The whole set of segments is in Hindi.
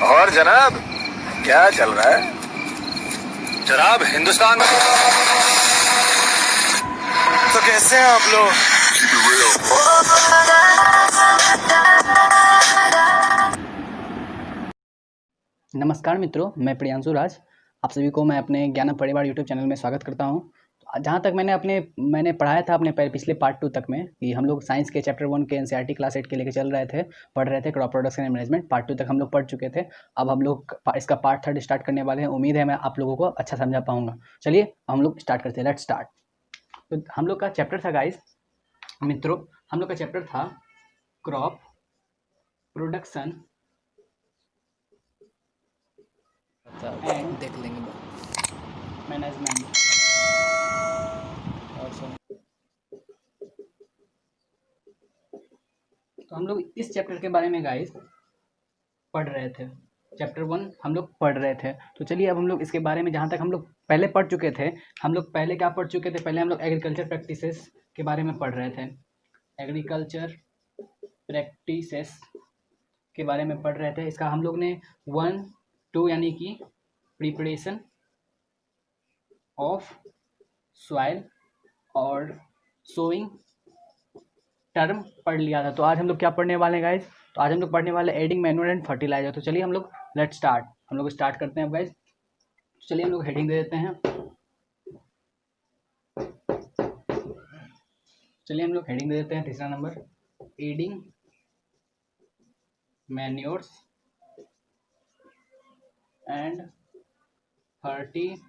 और जनाब, क्या चल रहा है? जनाब, हिंदुस्तान में तो कैसे हैं आप लोग? नमस्कार मित्रों, मैं प्रियांशु राज। आप सभी को मैं अपने ज्ञान परिवार यूट्यूब चैनल में स्वागत करता हूं। जहां तक मैंने पढ़ाया था अपने पिछले पार्ट 2 तक में कि हम लोग साइंस के चैप्टर 1 के एनसीईआरटी क्लास 8 के लेके पढ़ रहे थे crop production and management. Part 2 तक हम लोग पढ़ चुके थे। अब हम लोग इसका पार्ट 3 स्टार्ट करने वाले हैं। उम्मीद है मैं आप लोगों को अच्छा समझा पाऊंगा। चलिए हम लोग स्टार्ट करते हैं। Let's start. तो हम लोग का चैप्टर था गाइस मित्रों, हम लोग का चैप्टर था क्रॉप प्रोडक्शन एंड देख लेंगे मैनेजमेंट। तो हम लोग इस चैप्टर के बारे में गाइस पढ़ रहे थे। चैप्टर 1 हम लोग पढ़ रहे थे। तो चलिए अब हम लोग इसके बारे में, जहाँ तक हम लोग पहले पढ़ चुके थे, हम लोग पहले क्या पढ़ चुके थे? पहले हम लोग एग्रीकल्चर प्रैक्टिसेस के बारे में पढ़ रहे थे। एग्रीकल्चर प्रैक्टिसेस के बारे में पढ़ रहे थे। इसका हम लोग ने 1, 2 यानी कि प्रिपरेशन ऑफ सॉइल और सोइंग टर्म पढ़ लिया था। तो आज हम लोग क्या पढ़ने वाले हैं गाइज? तो आज हम लोग पढ़ने वाले एडिंग मैन्योर एंड फर्टिलाइजर। तो चलिए हम लोग लेट स्टार्ट, हम लोग स्टार्ट करते हैं गाइज। चलिए हम लोग हेडिंग दे देते हैं। चलिए हम लोग हेडिंग दे देते हैं। तीसरा number, adding manures and fertilisers.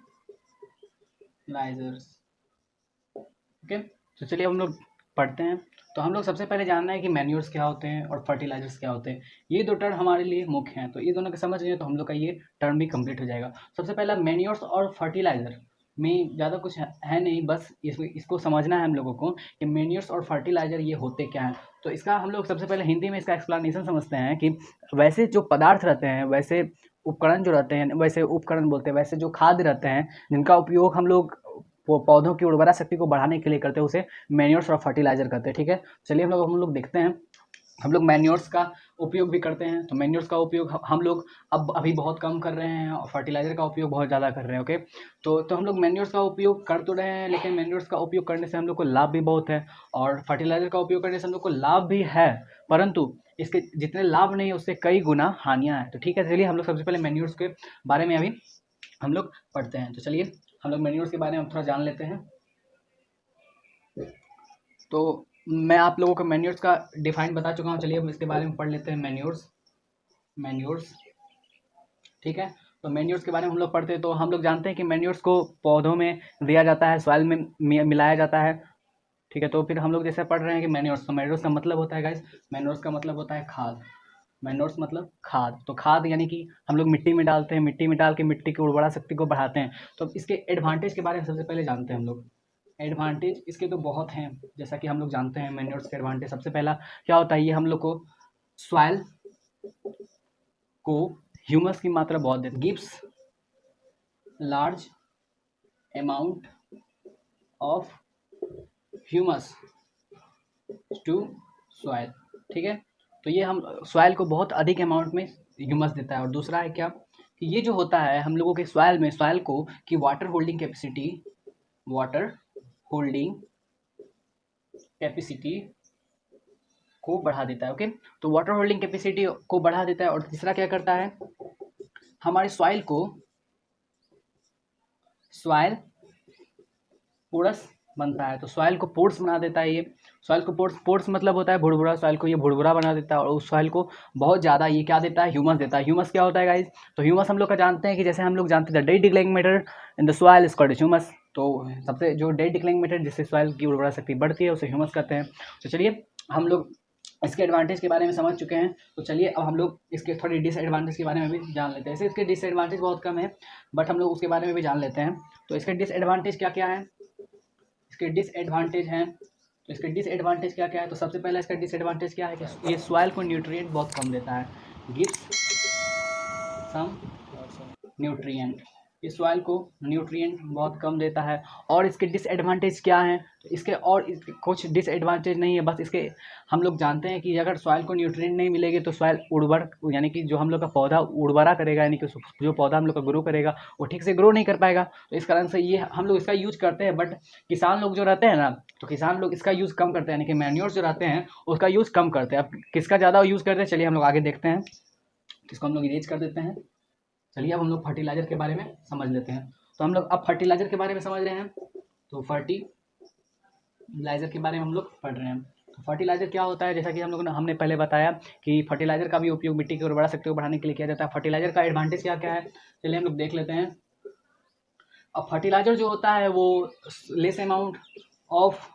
Okay, तो चलिए हम लोग पढ़ते हैं। तो हम लोग सबसे पहले जानना है कि मैन्योर्स क्या होते हैं और फर्टिलाइजर्स क्या होते हैं। ये दो टर्म हमारे लिए मुख्य हैं। तो ये दोनों के समझ गए तो हम लोग का ये टर्म भी कंप्लीट हो जाएगा। सबसे पहला मैन्योर्स और फर्टिलाइजर में ज़्यादा कुछ है नहीं, बस इसको समझना है हम लोगों को कि मैन्योर्स और फर्टिलाइजर ये होते क्या हैं। तो इसका हम लोग सबसे पहले हिंदी में इसका एक्सप्लेनेशन समझते हैं कि वैसे जो पदार्थ रहते हैं, वैसे उपकरण जो रहते हैं, वैसे उपकरण बोलते हैं, वैसे जो खाद्य रहते हैं जिनका उपयोग हम लोग पौधों की उर्वरा शक्ति को बढ़ाने के लिए करते हैं, उसे मैन्योर्स और फर्टिलाइजर करते हैं। ठीक है, चलिए हम लोग देखते हैं। हम लोग मैन्योर्स का उपयोग भी करते हैं। तो मैन्योर्स का उपयोग हम लोग अभी बहुत कम कर रहे हैं और फर्टिलाइजर का उपयोग बहुत ज़्यादा कर रहे हैं। ओके, तो हम लोग मैन्योर्स का उपयोग कर तो रहे हैं, लेकिन मैन्योर्स का उपयोग करने से हम लोग को लाभ भी बहुत है और फर्टिलाइजर का उपयोग करने से हम लोग को लाभ भी है, परंतु इसके जितने लाभ नहीं है उससे कई गुना हानियाँ हैं। तो ठीक है, चलिए हम लोग सबसे पहले मैन्योर्स के बारे में अभी हम लोग पढ़ते हैं। तो चलिए हम लोग मैन्योर्स के बारे में थोड़ा जान लेते हैं। तो मैं आप लोगों को मैन्योर्स का डिफाइन बता चुका हूँ। चलिए हम इसके बारे में पढ़ लेते हैं। मैन्योर्स ठीक है। तो मैन्योर्स के बारे में हम लोग पढ़ते हैं। तो हम लोग जानते हैं कि मैन्योर्स को पौधों में दिया जाता है, सॉइल में मिलाया जाता है। ठीक है, तो फिर हम लोग जैसे पढ़ रहे हैं कि मैन्योर्स, तो मैन्योर्स का मतलब होता है गाइस, मैन्योर्स का मतलब होता है खाद। मैन्योर्स मतलब खाद। तो खाद यानी कि हम लोग मिट्टी में डालते हैं, मिट्टी में डाल के मिट्टी की उर्वरा शक्ति को बढ़ाते हैं। तो इसके एडवांटेज के बारे में सबसे पहले जानते हैं हम लोग। एडवांटेज इसके तो बहुत हैं, जैसा कि हम लोग जानते हैं मैन्योर्स के एडवांटेज। सबसे पहला क्या होता है, ये हम लोग को सॉइल को ह्यूमस की मात्रा बहुत देता है। Gives large amount of humus to soil. ठीक है, तो ये हम सॉइल को बहुत अधिक अमाउंट में ह्यूमस देता है। और दूसरा है क्या कि ये जो होता है हम लोगों के सॉइल में, सॉइल को की वाटर होल्डिंग कैपेसिटी को बढ़ा देता है। ओके, तो वाटर होल्डिंग कैपेसिटी को बढ़ा देता है। और तीसरा क्या करता है, हमारे सॉइल पोरस बनता है। तो सॉइल को पोर्स बना देता है। ये सॉइल को पोर्स मतलब होता है भुरभुरा। सॉइल को ये भुरभुरा बना देता है और उस सॉइल को बहुत ज़्यादा ये क्या देता है, ह्यूमस देता है। ह्यूमस क्या होता है गाइज? तो ह्यूमस हम लोग का जानते हैं कि जैसे हम लोग जानते थे dead declining matter in the soil is called humus. तो सबसे जो डेड डिक्लाइंग मैटर जिससे सॉइल की उर्वरा शक्ति बढ़ती है उसे ह्यूमस कहते हैं। तो चलिए हम लोग इसके एडवांटेज के बारे में समझ चुके हैं। तो चलिए अब हम लोग इसके थोड़ी डिसएडवांटेज के बारे में भी जान लेते हैं। ऐसे इसके डिसएडवांटेज बहुत कम है, बट हम लोग उसके बारे में भी जान लेते हैं। तो इसके डिसएडवांटेज क्या क्या है? इसके डिसएडवांटेज हैं। तो इसके डिसएडवांटेज क्या क्या है? तो सबसे पहला इसका डिसएडवांटेज क्या है कि ये सॉइल को न्यूट्रिएंट बहुत कम देता है। गिव्स सम न्यूट्रिएंट, ये सॉइल को न्यूट्रिएंट बहुत कम देता है। और इसके डिसएडवांटेज क्या हैं? तो इसके और कुछ डिसएडवांटेज नहीं है, बस इसके हम लोग जानते हैं कि अगर सॉइल को न्यूट्रिएंट नहीं मिलेगी तो सॉइल उर्वर यानी कि जो हम लोग का पौधा उर्वरा करेगा, यानी कि जो पौधा हम लोग का ग्रो करेगा वो ठीक से ग्रो नहीं कर पाएगा। तो इस कारण से ये हम लोग इसका यूज करते हैं, बट किसान लोग जो रहते हैं ना, तो किसान लोग इसका यूज़ कम करते हैं, यानी कि मैन्योर्स जो रहते हैं उसका यूज़ कम करते हैं। अब किसका ज़्यादा यूज़ करते हैं, चलिए हम लोग आगे देखते हैं। इसको हम लोग इरेज कर देते हैं। चलिए अब हम लोग फर्टिलाइजर के बारे में समझ लेते हैं। तो हम लोग अब फर्टिलाइजर के बारे में समझ रहे हैं, तो फर्टिलाइजर के बारे में हम लोग पढ़ रहे हैं। तो फर्टिलाइजर क्या होता है, जैसा कि हमने पहले बताया कि फर्टिलाइजर का भी उपयोग मिट्टी की उर्वरा शक्ति को बढ़ाने के लिए किया जाता है। फर्टिलाइजर का एडवांटेज क्या क्या है, चलिए हम लोग देख लेते हैं। अब फर्टिलाइजर जो होता है वो लेस अमाउंट ऑफ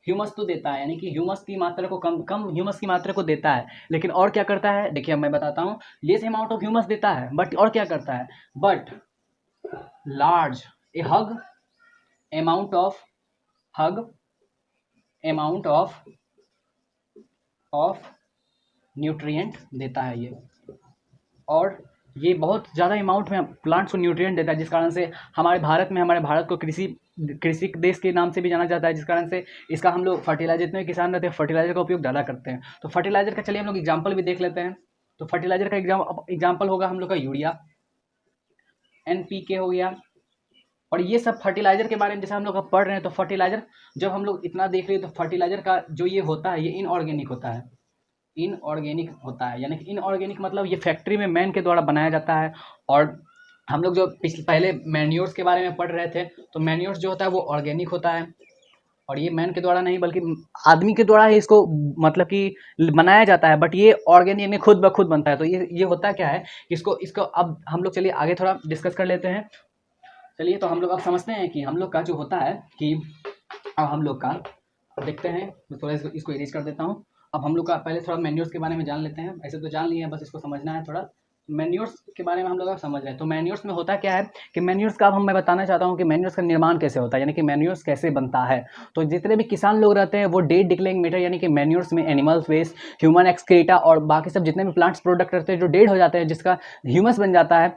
ह्यूमस तो देता है, यानी कि ह्यूमस की मात्रा को कम ह्यूमस की मात्रा को देता है, लेकिन और क्या करता है, देखिए मैं बताता हूँ। लेस अमाउंट ऑफ ह्यूमस देता है, बट और क्या करता है, but large A hug amount of nutrient देता है ये। और ये बहुत ज़्यादा अमाउंट में प्लांट्स को न्यूट्रिएंट देता है, जिस कारण से हमारे भारत को कृषि देश के नाम से भी जाना जाता है, जिस कारण से इसका हम लोग फर्टिलाइजर, जितने किसान रहते हैं फर्टिलाइजर का उपयोग ज़्यादा करते हैं। तो फर्टिलाइजर का चलिए हम लोग एग्जाम्पल भी देख लेते हैं। तो फर्टिलाइजर का एग्जाम्पल होगा हम लोग का यूरिया, NPK हो गया। और ये सब फर्टिलाइजर के बारे में जैसे हम लोग पढ़ रहे हैं, तो फर्टिलाइजर जब हम लोग इतना देख रहे हैं, तो फर्टिलाइजर का जो ये होता है ये इनऑर्गेनिक होता है। इनऑर्गेनिक होता है, यानी कि इनऑर्गेनिक मतलब ये फैक्ट्री में मैन के द्वारा बनाया जाता है। और हम लोग जो पहले मैन्योर्स के बारे में पढ़ रहे थे, तो मैन्योर्स जो होता है वो ऑर्गेनिक होता है, और ये मैन के द्वारा नहीं बल्कि आदमी के द्वारा ही इसको मतलब कि बनाया जाता है, बट ये ऑर्गेनिक में खुद ब खुद बनता है। तो ये होता क्या है, इसको अब हम लोग चलिए आगे थोड़ा डिस्कस कर लेते हैं। चलिए तो हम लोग अब समझते हैं कि हम लोग का जो होता है कि अब हम लोग का देखते हैं। मैं थोड़ा इसको इरेज कर देता हूँ। अब हम लोग का पहले थोड़ा मैन्योर्स के बारे में जान लेते हैं। ऐसे तो जान लिए हैं, बस इसको समझना है थोड़ा। मैन्योर्स के बारे में हम लोग अब समझ रहे हैं। तो मैन्योर्स में होता क्या है कि मैन्योर्स का अब मैं बताना चाहता हूँ कि मैन्योर्स का निर्माण कैसे होता है, यानी कि मैन्योर्स कैसे बनता है। तो जितने भी किसान लोग रहते हैं वो डेड डिक्लेइंग मैटर, यानी कि मैन्योर्स में एनिमल्स वेस्ट, ह्यूमन एक्सक्रीटा और बाकी सब जितने भी प्लांट्स प्रोडक्ट रहते हैं जो डेड हो जाते हैं, जिसका ह्यूमस बन जाता है।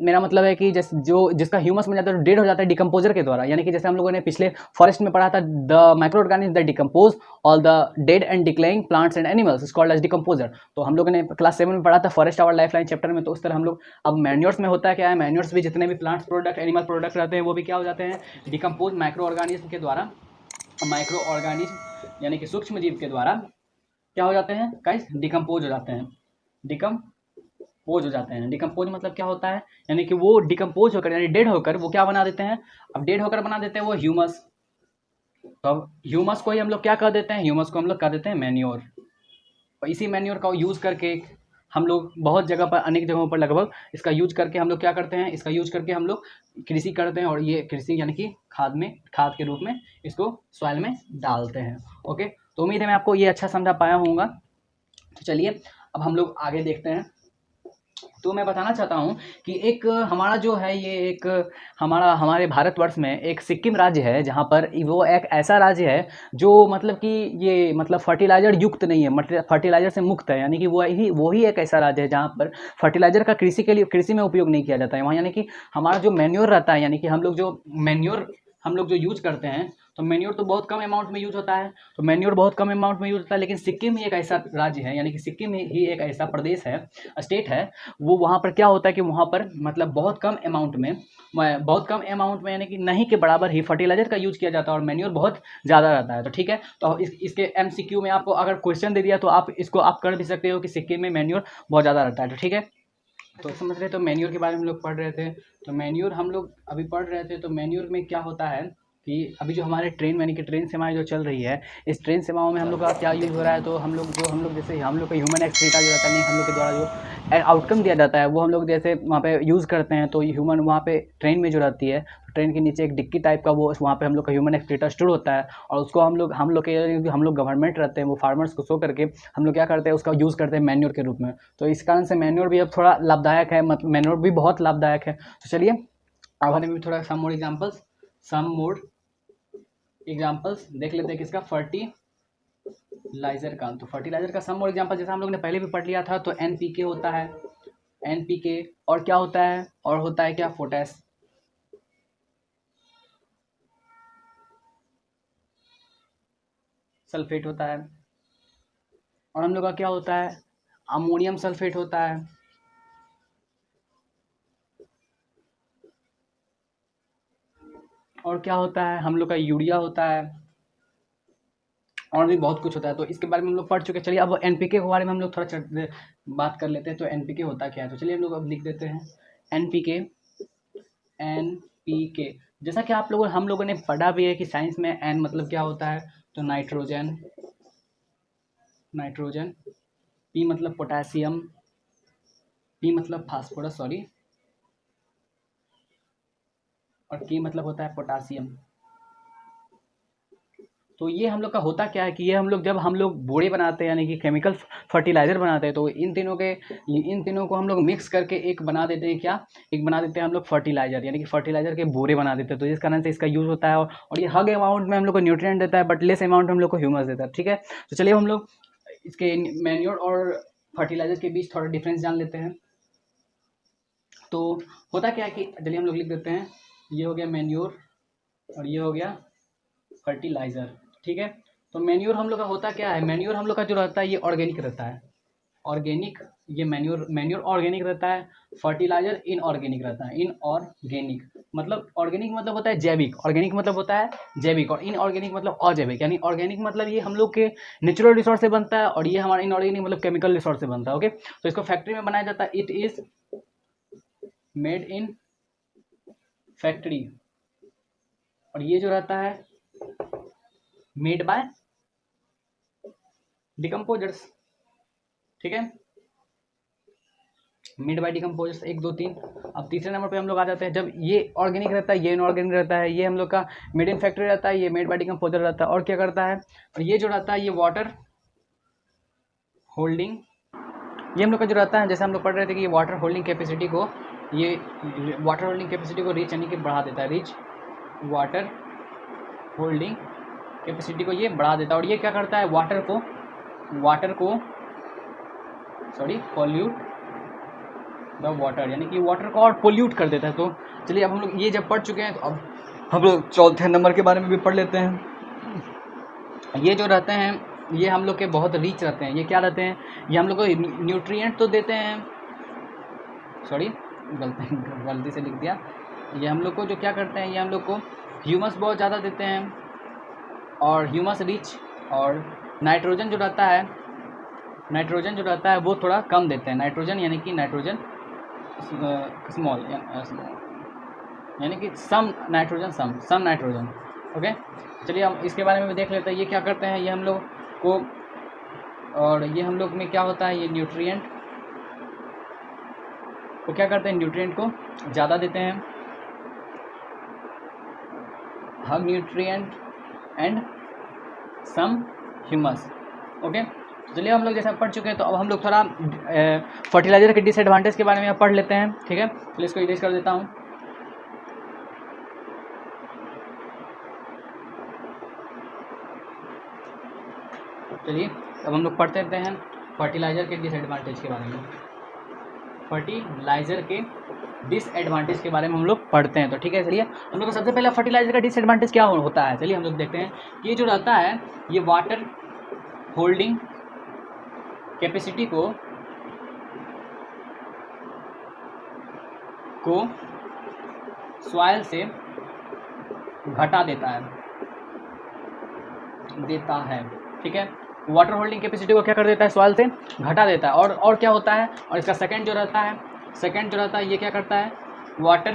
मेरा मतलब है कि जिसका ह्यूमस बन जाता है, डेड हो जाता है डिकम्पोजर के द्वारा। यानी कि जैसे हम लोगों ने पिछले फॉरेस्ट में पढ़ा था, the microorganism that decompose all the dead and decaying plants and animals is called as decomposer. तो हम लोगों ने क्लास 7 में पढ़ा था forest our lifeline chapter में। तो उस तरह हम लोग अब मैन्योर्स में होता है क्या है, मैन्योर्स भी जितने भी प्लांट्स प्रोडक्ट, एनिमल प्रोडक्ट रहते हैं वो भी क्या हो जाते हैं, डिकम्पोज माइक्रो ऑर्गेनिज्म के द्वारा, माइक्रो ऑर्गेनिज्म यानी कि सूक्ष्म जीव के द्वारा क्या हो जाते हैं गाइस, डिकम्पोज हो जाते हैं। डिकम्पोज मतलब क्या होता है, यानी कि वो डिकम्पोज होकर यानी डेड होकर वो क्या बना देते हैं, अब डेड होकर बना देते हैं वो ह्यूमस। तो अब ह्यूमस को ही हम लोग क्या कर देते हैं, ह्यूमस को हम लोग कर देते हैं मैन्योर। और इसी मैन्योर का यूज़ करके हम लोग बहुत जगह पर, अनेक जगहों पर लगभग इसका यूज करके हम लोग क्या करते हैं, इसका यूज करके हम लोग कृषि करते हैं। और ये कृषि यानी कि खाद के रूप में इसको सॉइल में डालते हैं। ओके, तो उम्मीद है मैं आपको ये अच्छा समझा पाया हूँगा। तो चलिए अब हम लोग आगे देखते हैं। तो मैं बताना चाहता हूँ कि एक हमारा जो है ये एक हमारे भारतवर्ष में एक सिक्किम राज्य है, जहाँ पर वो एक ऐसा राज्य है जो मतलब कि ये मतलब फर्टिलाइजर युक्त नहीं है, फर्टिलाइजर से मुक्त है। यानी कि वो ही एक ऐसा राज्य है जहाँ पर फर्टिलाइजर का कृषि में उपयोग नहीं किया जाता है वहाँ। यानी कि हमारा जो मैन्योर रहता है, यानी कि हम लोग जो यूज करते हैं, तो मैन्योर तो बहुत कम अमाउंट में यूज होता है। तो मैन्योर बहुत कम अमाउंट में यूज होता है, लेकिन सिक्किम ही एक ऐसा राज्य है, यानी कि सिक्किम ही एक ऐसा प्रदेश है, स्टेट है वो। वहाँ पर क्या होता है कि वहाँ पर मतलब बहुत कम अमाउंट में यानी कि नहीं के बराबर ही फर्टिलाइजर का यूज किया जाता है, और मैन्योर बहुत ज़्यादा रहता है। तो ठीक है, तो इसके MCQ में आपको अगर क्वेश्चन दे दिया तो आप इसको आप कर भी सकते हो कि सिक्किम में मैन्योर बहुत ज़्यादा रहता है। तो ठीक है, तो समझ रहे, तो मैन्योर के बारे में हम लोग पढ़ रहे थे। तो मैन्योर हम लोग अभी पढ़ रहे थे। तो मैन्योर में क्या होता है कि अभी जो हमारे ट्रेन यानी कि ट्रेन सेवाएं जो चल रही है, इस ट्रेन सेवाओं में हम लोग का क्या यूज़ हो रहा है, तो हम लोग जैसे हम लोग का ह्यूमन एक्सक्रीटा जो रहता है, हम लोग के द्वारा जो आउटकम दिया जाता है वो हम लोग जैसे वहाँ पे यूज़ करते हैं। तो ह्यूमन वहाँ पे ट्रेन में जो रहती है, ट्रेन के नीचे एक डिक्की टाइप का वो वहाँ पे हम लोग का ह्यूमन एक्सक्रीटा स्टोर होता है, और उसको हम लोग गवर्नमेंट रहते हैं वो फार्मर्स को शो करके हम लोग क्या करते हैं, उसका यूज़ करते हैं मैन्योर के रूप में। तो इस कारण से मैन्योर भी अब थोड़ा लाभदायक है, मतलब मैन्योर भी बहुत लाभदायक है। तो चलिए अब हमें भी थोड़ा सम मोर एग्जाम्पल्स देख लेते हैं किसका, फर्टिलाइजर का। तो फर्टिलाइजर का सम मोर एग्जाम्पल जैसा हम लोग ने पहले भी पढ़ लिया था। तो NPK होता है, NPK और क्या होता है, और होता है क्या, पोटैश। सल्फेट होता है, और हम लोग का क्या होता है, अमोनियम सल्फेट होता है, और क्या होता है, हम लोग का यूरिया होता है, और भी बहुत कुछ होता है। तो इसके बारे में हम लोग पढ़ चुके हैं। चलिए अब एनपीके के बारे में हम लोग थोड़ा बात कर लेते हैं। तो एनपीके होता क्या है, तो चलिए हम लोग अब लिख देते हैं एनपीके। एनपीके जैसा कि हम लोगों ने पढ़ा भी है कि साइंस में एन मतलब क्या होता है, तो नाइट्रोजन, नाइट्रोजन, पी मतलब पोटेशियम, पी मतलब फास्फोरस सॉरी, और के मतलब होता है पोटेशियम। तो ये हम लोग का होता क्या है कि ये हम लोग जब हम लोग बोरे बनाते हैं यानी कि केमिकल फर्टिलाइज़र बनाते हैं, तो इन तीनों को हम लोग मिक्स करके एक बना देते हैं, क्या, एक बना देते हैं हम लोग फर्टिलाइज़र, यानी कि फर्टिलाइज़र के बोरे बना देते हैं। तो जिस कारण से इसका यूज़ होता है, और ये हग अमाउंट में हम लोग को न्यूट्रिएंट देता है, बट लेस अमाउंट में हम लोग को ह्यूमस देता है। ठीक है, तो चलिए हम लोग इसके मैन्योर और फर्टिलाइज़र के बीच थोड़ा डिफरेंस जान लेते हैं। तो होता क्या है कि चलिए हम लोग लिख देते हैं, ये हो गया मैन्योर और ये हो गया फर्टिलाइज़र। ठीक है, तो मैन्योर हम लोग का होता क्या है, मैन्योर हम लोग का जो रहता है ये ऑर्गेनिक रहता है, ऑर्गेनिक, ये मैन्योर ऑर्गेनिक रहता है, फर्टिलाइजर इनऑर्गेनिक रहता है। इनऑर्गेनिक मतलब, ऑर्गेनिक मतलब होता है जैविक, ऑर्गेनिक मतलब होता है जैविक, और इनऑर्गेनिक मतलब अजैविक। यानी ऑर्गेनिक मतलब ये हम लोग के नेचुरल रिसोर्स से बनता है, और ये हमारा इनऑर्गेनिक मतलब केमिकल रिसोर्स से बनता है। ओके, तो इसको फैक्ट्री में बनाया जाता है, it is made in factory, और ये जो रहता है मेड बाय डिकम्पोजर्स। ठीक है, मेड बाय डिकम्पोजर्स, 1 2 3। अब तीसरे नंबर पे हम लोग आ जाते हैं, जब ये ऑर्गेनिक रहता है, ये इनऑर्गेनिक रहता है, ये हम लोग का मेड इन फैक्ट्री रहता है, ये मेड बाय डिकम्पोजर रहता है, और क्या करता है, और ये जो रहता है ये वाटर होल्डिंग, ये हम लोग का जो रहता है, जैसे हम लोग पढ़ रहे थे कि ये वाटर होल्डिंग कैपेसिटी को, ये वाटर होल्डिंग कैपेसिटी को रीच यानी कि बढ़ा देता है, रीच वाटर होल्डिंग कैपेसिटी को ये बढ़ा देता है। और ये क्या करता है, वाटर को सॉरी पोल्यूट द वाटर, यानी कि वाटर को और पोल्यूट कर देता है। तो चलिए अब हम लोग ये जब पढ़ चुके हैं, तो अब हम लोग चौथे नंबर के बारे में भी पढ़ लेते हैं। ये जो रहते हैं ये हम लोग के बहुत रीच रहते हैं। ये क्या रहते हैं, ये हम लोग को न्यूट्रिएंट तो देते हैं, सॉरी गलती से लिख दिया, ये हम लोग को जो क्या करते हैं, ये हम लोग को ह्यूमस बहुत ज़्यादा देते हैं, और ह्यूमस रिच, और नाइट्रोजन जो रहता है वो थोड़ा कम देते हैं। नाइट्रोजन यानी कि नाइट्रोजन स्मॉल, यानी कि सम नाइट्रोजन। ओके, चलिए हम इसके बारे में भी देख लेते हैं। ये क्या करते हैं, ये हम लोग को, और ये हम लोग में क्या होता है, ये न्यूट्रिएंट को क्या करते हैं, न्यूट्रिएंट को ज़्यादा देते हैं, hug nutrient and some humus. Okay, चलिए हम लोग जैसा पढ़ चुके हैं, तो अब हम लोग थोड़ा फर्टिलाइजर के डिसएडवांटेज के बारे में पढ़ लेते हैं। ठीक है, चलिए इसको इरेज कर देता हूँ। चलिए अब हम लोग पढ़ते रहते हैं फर्टिलाइजर के डिसएडवांटेज के बारे में। फर्टिलाइजर के डिसएडवांटेज के बारे में हम लोग पढ़ते हैं। तो ठीक है, चलिए हम लोग को सबसे पहले फर्टिलाइजर का डिसएडवांटेज क्या होता है, चलिए हम लोग देखते हैं कि ये जो रहता है ये वाटर होल्डिंग कैपेसिटी को सॉइल से घटा देता है। ठीक है, वाटर होल्डिंग कैपेसिटी को क्या कर देता है, सॉइल से घटा देता है। और क्या होता है, और इसका सेकंड जो रहता है ये क्या करता है, वाटर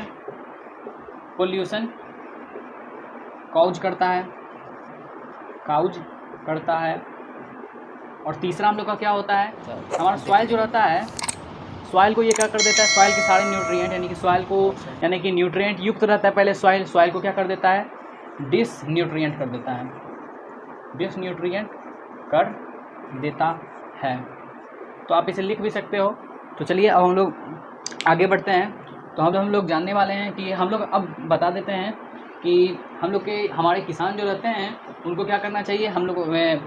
पोल्यूशन काउज करता है। और तीसरा हम लोग का क्या होता है, हमारा सॉइल जो रहता है, सॉइल को ये क्या कर देता है, सॉइल के सारे न्यूट्रिएंट यानी कि सॉइल को, यानी कि न्यूट्रिएंट युक्त रहता है पहले सॉइल को क्या कर देता है, डिसन्यूट्रिएंट कर देता है। तो आप इसे लिख भी सकते हो। तो चलिए अब हम लोग आगे बढ़ते हैं। तो हम लोग जानने वाले हैं कि हम लोग अब बता देते हैं कि हमारे किसान जो रहते हैं उनको क्या करना चाहिए, हम लोग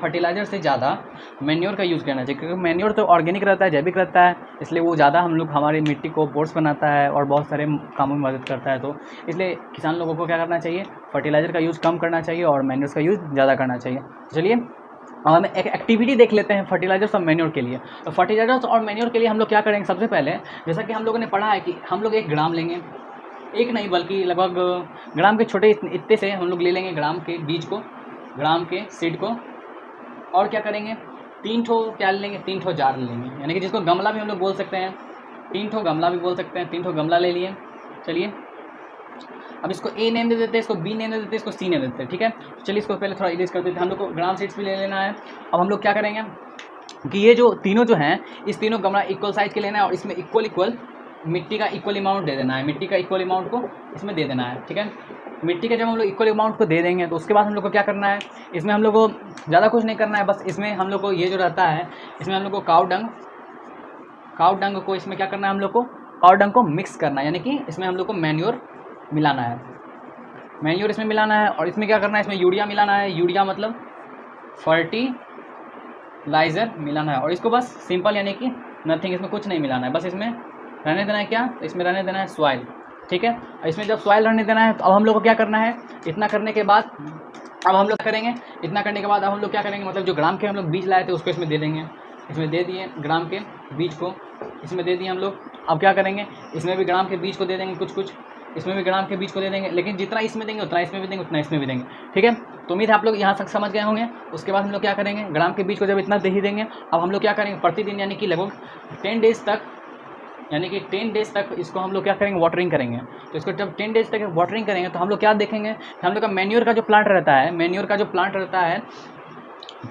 फर्टिलाइज़र से ज़्यादा मैन्योर का यूज़ करना चाहिए, क्योंकि मैन्योर तो ऑर्गेनिक रहता है, जैविक रहता है, इसलिए वो ज़्यादा हमारी मिट्टी को पोर्स बनाता है और बहुत सारे कामों में मदद करता है। तो इसलिए किसान लोगों को क्या करना चाहिए, फर्टिलाइज़र का यूज़ कम करना चाहिए और मैन्योर्स का यूज़ ज़्यादा करना चाहिए। चलिए अब हम एक एक्टिविटी देख लेते हैं फर्टिलाइजर्स और मैन्योर के लिए। तो फर्टिलाइजर्स और मैन्योर के लिए हम लोग क्या करेंगे, सबसे पहले जैसा कि हम लोगों ने पढ़ा है कि हम लोग 1 ग्राम लेंगे, एक नहीं बल्कि लगभग ग्राम के छोटे इतने से हम लोग ले लेंगे ग्राम के बीज को, ग्राम के सीड को, और क्या करेंगे 3 ठो क्या ले लेंगे, 3 ठो जार ले लेंगे, यानी कि जिसको गमला भी हम लोग बोल सकते हैं, 3 ठो गमला भी बोल सकते हैं, 3 ठो गमला ले लिए। चलिए अब इसको ए नेम दे देते हैं, इसको बी नेम दे देते हैं, इसको सी नेम दे देते हैं, ठीक है। चलिए इसको पहले थोड़ा इरेज कर देते हैं। हम लोग को ग्राम सीड्स भी ले लेना है। अब हम लोग क्या करेंगे कि ये जो तीनों जो हैं, इस तीनों गमला इक्वल साइज के लेना है और इसमें इक्वल मिट्टी का इक्वल अमाउंट दे देना है, मिट्टी का इक्वल अमाउंट को इसमें दे देना है, ठीक है। मिट्टी का जब हम लोग इक्वल अमाउंट को दे देंगे तो उसके बाद हम लोग को क्या करना है, इसमें हम लोग को ज़्यादा कुछ नहीं करना है, बस इसमें हम लोग को ये जो रहता है, इसमें हम लोग को काऊ डंग को इसमें क्या करना है, हम लोग को काऊ डंग को मिक्स करना है, यानी कि इसमें हम लोग को मैन्योर मिलाना है, मैन्योर इसमें मिलाना है। और इसमें क्या करना है, इसमें यूरिया मिलाना है, यूरिया मतलब फर्टिलाइज़र मिलाना है। और इसको बस सिंपल यानी कि नथिंग, इसमें कुछ नहीं मिलाना है, बस इसमें रहने देना है क्या, इसमें रहने देना है सॉइल, ठीक है। इसमें जब सॉइल रहने देना है तो अब हम लोग को क्या करना है, इतना करने के बाद अब हम लोग करेंगे, इतना करने के बाद अब हम लोग क्या करेंगे, मतलब जो ग्राम के हम लोग बीज लाए थे उसको इसमें दे देंगे, इसमें दे दिए ग्राम के बीज को, इसमें दे दिए हम लोग। अब क्या करेंगे, इसमें भी ग्राम के बीज को दे देंगे कुछ, इसमें भी ग्राम के बीज को दे देंगे, लेकिन जितना इसमें देंगे उतना इसमें भी देंगे, उतना इसमें भी देंगे, ठीक है। तो उम्मीद है आप लोग यहाँ तक समझ गए होंगे। उसके बाद हम लोग क्या करेंगे, ग्राम के बीज को जब इतना दे ही देंगे, अब हम लोग क्या करेंगे, प्रतिदिन यानी कि लगभग 10 डेज तक, यानी कि 10 डेज तक इसको हम लोग क्या करेंगे, वाटरिंग करेंगे। तो इसको जब 10 डेज तक वाटरिंग करेंगे तो हम लोग क्या देखेंगे कि हम लोग का मैन्योर का जो प्लांट रहता है,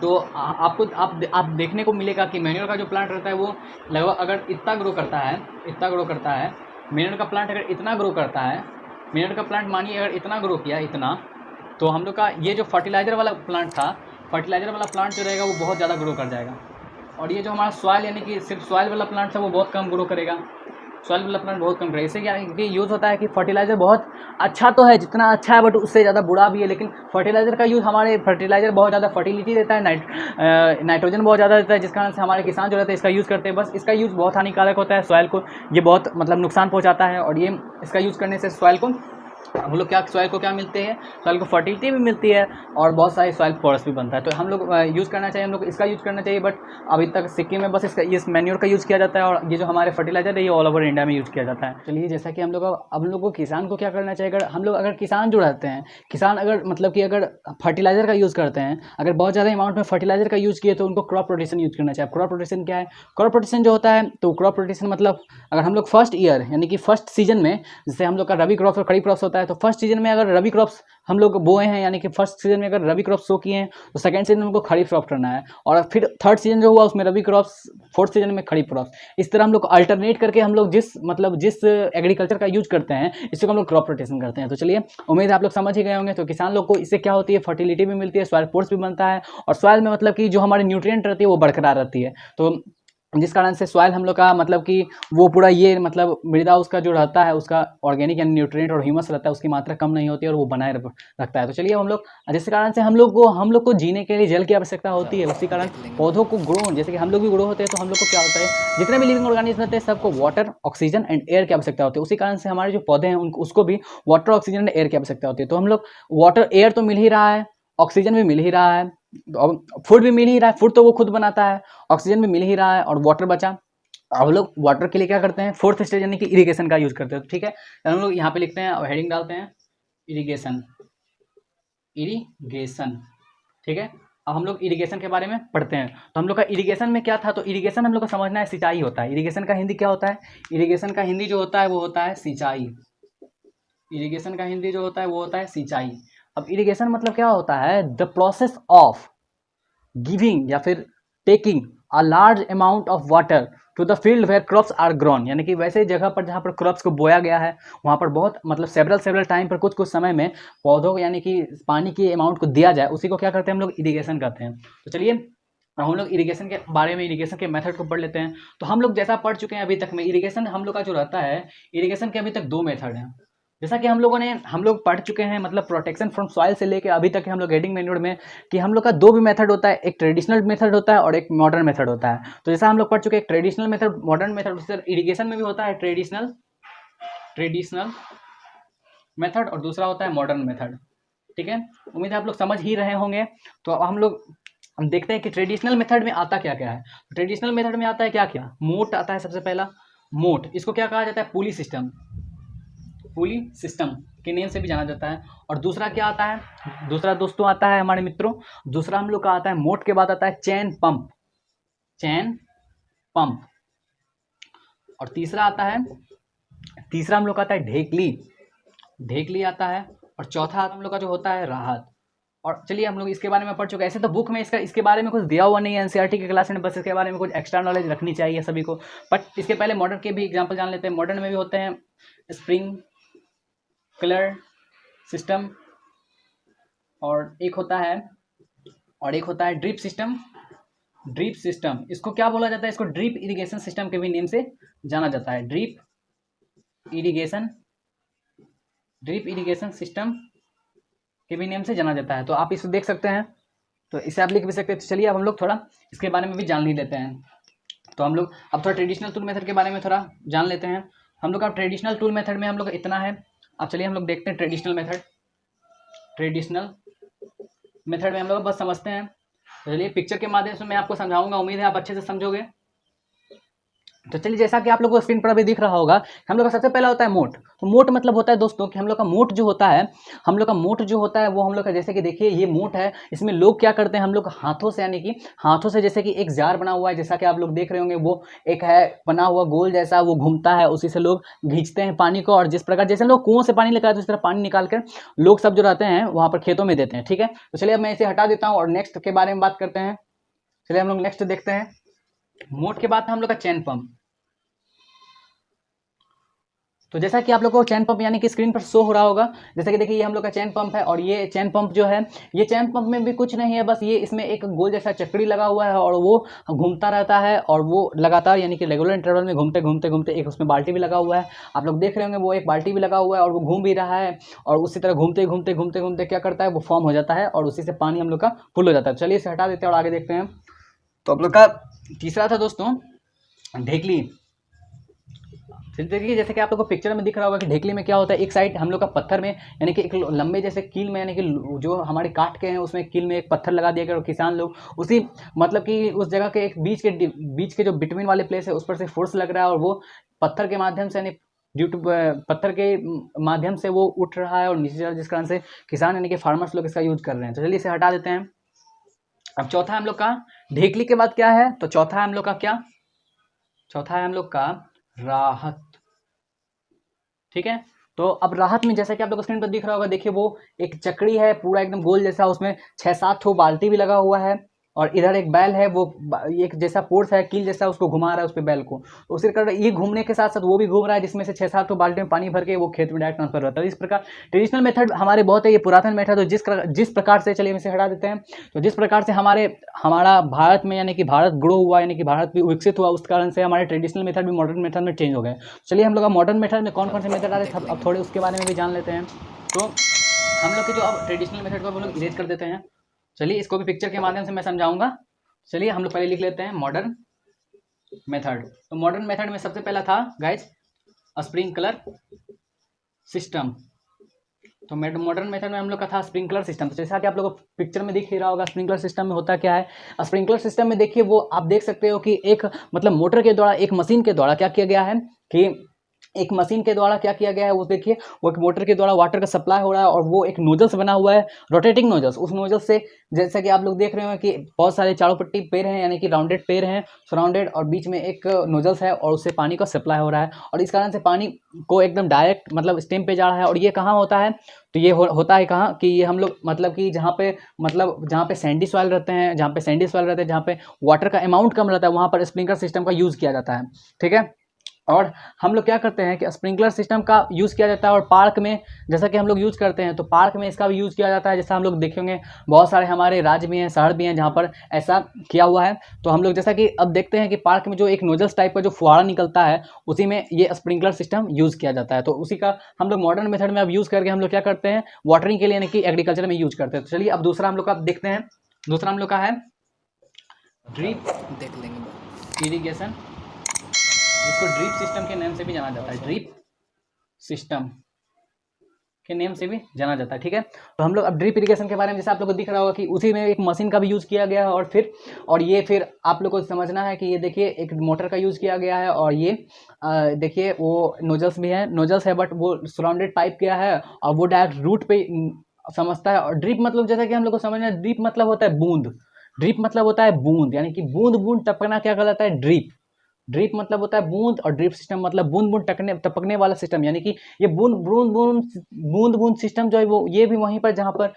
तो आपको आप देखने को मिलेगा कि मैन्योर का जो प्लांट रहता है वो लगभग अगर इतना ग्रो करता है, मैन्योर का प्लांट अगर इतना ग्रो करता है, मैन्योर का प्लांट मानिए अगर इतना ग्रो किया, इतना, तो हम लोग का ये जो फर्टिलाइज़र वाला प्लांट था, फर्टिलाइज़र वाला प्लांट जो रहेगा वो बहुत ज़्यादा ग्रो कर जाएगा। और ये जो हमारा सॉइल यानी कि सिर्फ सॉइल वाला प्लांट था वो बहुत कम ग्रो करेगा, सॉइल वाला प्लांट बहुत कम करेगा। इससे क्या कि यूज़ होता है कि फर्टिलाइज़र बहुत अच्छा तो है, जितना अच्छा है बट उससे ज़्यादा बुरा भी है। लेकिन फर्टिलाइज़र का यूज़, हमारे फर्टिलाइज़र बहुत ज़्यादा फर्टिलिटी देता है, नाइट्रोजन बहुत ज़्यादा देता है, जिस कारण से हमारे किसान जो रहते हैं इसका यूज़ करते हैं। बस इसका यूज़ बहुत हानिकारक होता है, सॉइल को ये बहुत मतलब नुकसान पहुँचाता है। और ये इसका यूज़ करने से सॉइल को हम लोग क्या, सॉइल को क्या मिलते हैं, सॉइल को फर्टिलिटी भी मिलती है और बहुत सारे सॉइल पोरस भी बनता है। तो हम लोग यूज़ करना चाहिए, हम लोग इसका यूज़ करना चाहिए। बट अभी तक सिक्किम में बस इसका इस मैन्योर का यूज़ किया जाता है और ये जो हमारे फर्टिलाइजर है ये ऑल ओवर इंडिया में यूज़ किया जाता है। चलिए जैसा कि हम लोग को किसान को क्या करना चाहिए, अगर किसान जो रहते हैं, किसान अगर मतलब कि अगर फर्टिलाइजर का यूज़ करते हैं, अगर बहुत ज़्यादा अमाउंट में फर्टिलाइजर का यूज़ किए तो उनको क्रॉप रोटेशन यूज़ करना चाहिए। क्रॉप रोटेशन क्या है, क्रॉप रोटेशन जो होता है, तो क्रॉप रोटेशन मतलब अगर हम लोग फर्स्ट ईयर यानी कि फर्स्ट सीजन में, जैसे हम लोग का रबी क्रॉप्स और खरीफ क्रॉप्स होता है, तो फर्स्ट सीजन में अगर रबी क्रॉप्स हम लोग बोए हैं, यानी कि फर्स्ट सीजन में अगर रबी क्रॉप्स सो किए हैं, तो सेकंड सीजन में उनको खरीफ क्रॉप करना है। और फिर थर्ड सीजन जो हुआ उसमें रबी क्रॉप्स, फोर्थ सीजन में खरीफ क्रॉप्स। इस तरह हम लोग अल्टरनेट करके हम लोग जिस एग्रीकल्चर का यूज करते हैं इसको हम लोग क्रॉप रोटेशन करते हैं। तो चलिए उम्मीद है आप लोग समझ ही गए होंगे। तो किसान लोग को इससे क्या होती है, फर्टिलिटी भी मिलती है, सॉइल फोर्स भी बनता है और सॉइल में मतलब कि जो हमारे न्यूट्रिएंट रहती है वो बरकरार रहती है। तो जिस कारण से सॉइल हम लोग का मतलब कि वो पूरा ये मतलब मृदा उसका जो रहता है, उसका ऑर्गेनिक यानी न्यूट्रिएंट और ह्यूमस रहता है, उसकी मात्रा कम नहीं होती है और वो बनाए रखता है। तो चलिए हम लोग, जिस कारण से हम लोग को जीने के लिए जल की आवश्यकता होती है, उसी कारण पौधों को ग्रो, जैसे कि हम लोग भी ग्रो होते हैं, तो हम लोग को क्या होता है, जितने भी लिविंग ऑर्गेनिज्म रहते हैं सबको वाटर, ऑक्सीजन एंड एयर की आवश्यकता होती है। उसी कारण से हमारे जो पौधे हैं उसको भी वाटर, ऑक्सीजन एंड एयर की आवश्यकता होती है। तो हम लोग वाटर, एयर तो मिल ही रहा है, ऑक्सीजन भी मिल ही रहा है, फूड भी मिल ही रहा है, फूड तो वो खुद बनाता है, ऑक्सीजन भी मिल ही रहा है और वाटर बचा। अब लोग वाटर के लिए क्या करते हैं, फोर्थ स्टेज यानी कि इरिगेशन का यूज करते हैं। ठीक है, तो हम लोग यहाँ पे लिखते हैं और हेडिंग डालते हैं इरिगेशन, ठीक है। अब हम लोग इरिगेशन के बारे में पढ़ते हैं। तो हम लोग का इरिगेशन में क्या था, तो इरिगेशन हम लोग को समझना है, सिंचाई होता है। इरिगेशन का हिंदी क्या होता है, इरिगेशन का हिंदी जो होता है वो होता है सिंचाई। इरिगेशन का हिंदी जो होता है वो होता है सिंचाई। अब इरिगेशन मतलब क्या होता है, द प्रोसेस ऑफ गिविंग या फिर taking a large amount of water to the field where crops are grown, यानी कि वैसे जगह पर जहाँ पर क्रॉप्स को बोया गया है वहाँ पर बहुत मतलब सेवरल टाइम पर कुछ समय में पौधों को यानी कि पानी की अमाउंट को दिया जाए, उसी को क्या करते हैं हम लोग, इरिगेशन करते हैं। तो चलिए हम लोग इरिगेशन के बारे में, इरिगेशन के मेथड को पढ़ लेते हैं। तो हम लोग जैसा पढ़ चुके हैं अभी तक में, इरिगेशन हम लोग का जो रहता है, इरिगेशन के अभी तक 2 मेथड हैं। जैसा कि हम लोग पढ़ चुके हैं, मतलब प्रोटेक्शन फ्रॉम सॉइल से लेके अभी तक हम लोग हेडिंग मैन्योर में, कि हम लोग का 2 भी मेथड होता है, एक ट्रेडिशनल मेथड होता है और एक मॉडर्न मेथड होता है। तो जैसा हम लोग पढ़ चुके हैं traditional method, modern method, irrigation में भी होता है ट्रेडिशनल मेथड और दूसरा होता है मॉडर्न मेथड। ठीक है, उम्मीद है आप लोग समझ ही रहे होंगे। तो अब हम लोग हम देखते हैं कि ट्रेडिशनल मेथड में आता क्या क्या है। ट्रेडिशनल मेथड में आता है क्या क्या, मोट आता है सबसे पहला। मोट इसको क्या कहा जाता है, पुली सिस्टम, पुली सिस्टम के नेम से भी जाना जाता है। और दूसरा क्या आता है, दूसरा दोस्तों आता है हमारे मित्रों, दूसरा हम लोग का आता है मोट के बाद आता है चैन पंप, चैन पंप। और तीसरा आता है, तीसरा हम लोग का आता है ढेकली, ढेकली आता है। और चौथा हम लोग का जो होता है राहत। और चलिए हम लोग इसके बारे में पढ़ चुके हैं। ऐसे तो बुक में इसके बारे में कुछ दिया हुआ नहीं है एनसीईआरटी की क्लास में, बस इसके बारे में कुछ एक्स्ट्रा नॉलेज रखनी चाहिए सभी को। बट इसके पहले मॉडर्न के भी एग्जांपल जान लेते हैं। मॉडर्न में भी होते हैं स्प्रिंग कलर सिस्टम, और एक होता है ड्रिप सिस्टम। ड्रिप सिस्टम इसको क्या बोला जाता है, इसको ड्रिप इरिगेशन सिस्टम के भी नेम से जाना जाता है। ड्रिप इरिगेशन सिस्टम के भी नेम से जाना जाता है। तो आप इसको देख सकते हैं, तो इसे आप लिख भी सकते हैं। तो चलिए अब हम लोग थोड़ा इसके बारे में भी जान ही लेते हैं। तो हम लोग अब थोड़ा ट्रेडिशनल टूल मेथड के बारे में थोड़ा जान लेते हैं। हम लोग अब ट्रेडिशनल टूल मेथड में हम लोग इतना है। अब चलिए हम लोग देखते हैं ट्रेडिशनल मेथड में हम लोग बस समझते हैं। चलिए पिक्चर के माध्यम से मैं आपको समझाऊंगा, उम्मीद है आप अच्छे से समझोगे। तो चलिए जैसा कि आप लोगों को स्क्रीन पर अभी दिख रहा होगा, हम लोग का सबसे पहला होता है मोट। तो मोट मतलब होता है दोस्तों कि हम लोग का मोट जो होता है, हम लोग का मोट जो होता है वो हम लोग का, जैसे कि देखिए ये मोट है, इसमें लोग क्या करते हैं, हम लोग हाथों से, यानी कि हाथों से, जैसे कि एक जार बना हुआ है, जैसा कि आप लोग देख रहे होंगे, वो एक है बना हुआ गोल जैसा, वो घूमता है, उसी से लोग खींचते हैं पानी को। और जिस प्रकार जैसे लोग कुओं से पानी लेकर आते हैं, उस तरह पानी निकाल कर लोग सब जो रहते हैं वहाँ पर खेतों में देते हैं। ठीक है, तो चलिए अब मैं इसे हटा देता हूँ और नेक्स्ट के बारे में बात करते हैं। चलिए हम लोग नेक्स्ट देखते हैं। मोट के बाद हम लोग का चैन पंप। तो जैसा कि आप लोगों को चैन पंप यानी कि स्क्रीन पर शो हो रहा होगा, जैसा कि देखिए ये हम लोग का चैन पंप है। और ये चैन पंप जो है, ये चैन पंप में भी कुछ नहीं है, बस ये इसमें एक गोल जैसा चक्री लगा हुआ है और वो घूमता रहता है, और वो लगातार यानी कि रेगुलर इंटरवल में घूमते घूमते घूमते, एक उसमें बाल्टी भी लगा हुआ है, आप लोग देख रहे होंगे, वो एक बाल्टी भी लगा हुआ है और वो घूम भी रहा है। और उसी तरह घूमते घूमते घूमते घूमते क्या करता है, वो फॉर्म हो जाता है और उसी से पानी हम लोग का फुल हो जाता है। चलिए इसे हटा देते हैं और आगे देखते हैं। तो आप लोग का तीसरा था दोस्तों ढेकली। देखिए जैसे कि आप लोग को पिक्चर में दिख रहा होगा कि ढेकली में क्या होता है, एक साइड हम लोग का पत्थर में, यानी कि एक लंबे जैसे कील में, यानी कि जो हमारे काट के हैं उसमें कील में एक पत्थर लगा दिया गया, और किसान लोग उसी मतलब कि उस जगह के एक बीच के जो बिटवीन वाले प्लेस है उस पर से फोर्स लग रहा है, और वो पत्थर के माध्यम से, यानी ड्यू टू पत्थर के माध्यम से वो उठ रहा है और नीचे जा रहा है, जिस कारण से किसान यानी कि फार्मर्स लोग इसका यूज कर रहे हैं। तो चलिए इसे हटा देते हैं। अब चौथा हम लोग का ढेकली के बाद क्या है, तो चौथा है हम लोग का क्या, चौथा है हम लोग का राहत। ठीक है, तो अब राहत में जैसा कि आप लोग स्क्रीन पर दिख रहा होगा, देखिए वो एक चक्री है पूरा एकदम गोल जैसा, उसमें 6-7 ठो बाल्टी भी लगा हुआ है, और इधर एक बैल है, वो एक जैसा पोर्स है कील जैसा, उसको घुमा रहा है उस पर बैल को। तो उसी कर ये घूमने के साथ साथ वो भी घूम रहा है, जिसमें से 6-7 ठो बाल्टी में पानी भर के वो खेत में डायरेक्ट ट्रांसफर होता है। इस प्रकार ट्रेडिशनल मेथड हमारे बहुत है, ये पुरातन मेथड है। जिस प्रकार से, चलिए इसे हटा देते हैं। तो जिस प्रकार से हमारा भारत में, यानी कि भारत ग्रो हुआ, यानी कि भारत भी विकसित हुआ, उस कारण से हमारे ट्रेडिशनल मेथड भी मॉडर्न मेथड में चेंज हो गए। चलिए हम लोग मॉडर्न मेथड में कौन कौन से मेथड आ रहे हैं अब थोड़े उसके बारे में भी जान लेते हैं। तो हम लोग के जो अब ट्रेडिशनल मेथड को हम लोग इरेज कर देते हैं। चलिए इसको भी पिक्चर के माध्यम से मैं समझाऊंगा। चलिए हम लोग पहले लिख लेते हैं मॉडर्न मेथड। तो मॉडर्न मेथड में सबसे पहला था गाइज स्प्रिंकलर सिस्टम। तो मॉडर्न मेथड में हम लोग का था स्प्रिंकलर सिस्टम। तो जैसा कि आप लोगों को पिक्चर में दिख ही रहा होगा, स्प्रिंकलर सिस्टम में होता क्या है। स्प्रिंकलर सिस्टम में देखिए वो आप देख सकते हो कि एक मतलब मोटर के द्वारा, एक मशीन के द्वारा क्या किया गया है कि एक मशीन के द्वारा क्या किया गया है, वो देखिए वो एक मोटर के द्वारा वाटर का सप्लाई हो रहा है, और वो एक नोजल्स बना हुआ है, रोटेटिंग नोजल्स। उस नोजल से जैसा कि आप लोग देख रहे हो कि बहुत सारे चारों पट्टी पेड़ हैं, यानी कि राउंडेड पेड़ हैं, सराउंडेड, और बीच में एक नोजल्स है और उससे पानी का सप्लाई हो रहा है, और इस कारण से पानी को एकदम डायरेक्ट मतलब स्टेम पे जा रहा है। और ये कहाँ होता है, तो ये होता है कहाँ कि ये हम लोग मतलब कि जहाँ पे सैंडी सॉइल रहते हैं, जहाँ पे वाटर का अमाउंट कम रहता है, वहाँ पर स्प्रिंकलर सिस्टम का यूज़ किया जाता है। ठीक है, और हम लोग क्या करते हैं कि स्प्रिंकलर सिस्टम का यूज़ किया जाता है। और पार्क में जैसा कि हम लोग यूज़ करते हैं, तो पार्क में इसका भी यूज़ किया जाता है। जैसा हम लोग देखेंगे बहुत सारे हमारे राज्य में हैं, शहर भी हैं, जहाँ पर ऐसा किया हुआ है। तो हम लोग जैसा कि अब देखते हैं कि पार्क में जो एक नोजल्स टाइप का जो फुहारा निकलता है, उसी में ये स्प्रिंकलर सिस्टम यूज़ किया जाता है। तो उसी का हम लोग मॉडर्न मेथड में अब यूज़ करके हम लोग क्या करते हैं, वाटरिंग के लिए, यानी कि एग्रीकल्चर में यूज़ करते हैं। तो चलिए अब दूसरा हम लोग का देखते हैं। दूसरा हम लोग का है ड्रिप देख लेंगे। इरिगेशन, जिसको ड्रिप सिस्टम के नाम से भी जाना जाता है, ड्रिप सिस्टम। के नेम से भी जाना जाता है। ठीक है, तो हम लोग अब ड्रिप इरिगेशन के बारे में, जैसे आप लोग को दिख रहा होगा कि उसी में एक मशीन का भी यूज़ किया गया है, और ये फिर आप लोग को समझना है कि ये देखिए एक मोटर का यूज़ किया गया है, और ये देखिए वो नोजल्स भी है, नोजल्स है बट वो सराउंडेड पाइप किया है, और वो डायरेक्ट रूट पे समझता है। और ड्रिप मतलब जैसा कि हम लोग को समझना है, ड्रिप मतलब होता है बूंद, ड्रिप मतलब होता है बूंद, यानी कि बूंद बूंद टपकना क्या कहलाता है, ड्रिप। ड्रिप मतलब होता है बूंद, और ड्रिप सिस्टम मतलब बूंद बूंद टपकने वाला सिस्टम, यानी कि ये बूंद बूंद सिस्टम जो है वो ये भी वहीं पर जहाँ पर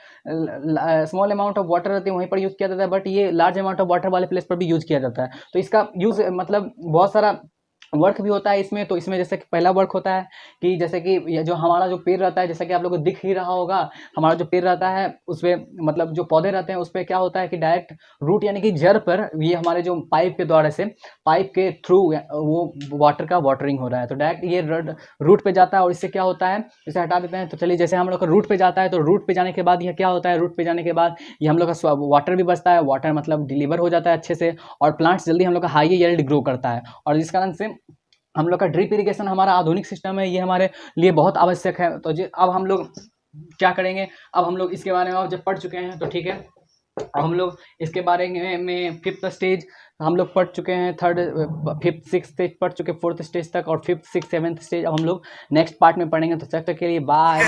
स्मॉल अमाउंट ऑफ वाटर रहती है वहीं पर यूज़ किया जाता है, बट ये लार्ज अमाउंट ऑफ वाटर वाले प्लेस पर भी यूज़ किया जाता है। तो इसका यूज़ मतलब बहुत सारा वर्क भी होता है इसमें। तो इसमें जैसे कि पहला वर्क होता है कि जैसे कि ये जो हमारा जो पेड़ रहता है, जैसा कि आप लोगों को दिख ही रहा होगा, हमारा जो पेड़ रहता है उस पर मतलब जो पौधे रहते हैं उस पर क्या होता है कि डायरेक्ट रूट यानी कि जड़ पर ये हमारे जो पाइप के द्वारा से पाइप के थ्रू वो वाटर का वाटरिंग हो रहा है, तो डायरेक्ट ये रूट पे जाता है। और इससे क्या होता है, इसे हटा देते हैं। तो चलिए, जैसे हम लोग का रूट पे जाता है, तो रूट पे जाने के बाद ये क्या होता है, रूट पे जाने के बाद ये हम लोग का वाटर भी बचता है, वाटर मतलब डिलीवर हो जाता है अच्छे से, और प्लांट्स जल्दी हम लोग का हाई यील्ड ग्रो करता है। और जिस कारण से हम लोग का ड्रिप इरिगेशन हमारा आधुनिक सिस्टम है, ये हमारे लिए बहुत आवश्यक है। तो अब हम लोग क्या करेंगे, अब हम लोग इसके बारे में अब जब पढ़ चुके हैं तो ठीक है, अब हम लोग इसके बारे में फिफ्थ स्टेज हम लोग पढ़ चुके हैं, थर्ड फिफ्थ सिक्स स्टेज पढ़ चुके, फोर्थ स्टेज तक, और फिफ्थ सिक्स सेवन्थ स्टेज अब हम लोग नेक्स्ट पार्ट में पढ़ेंगे। तो तब तक के लिए बाय।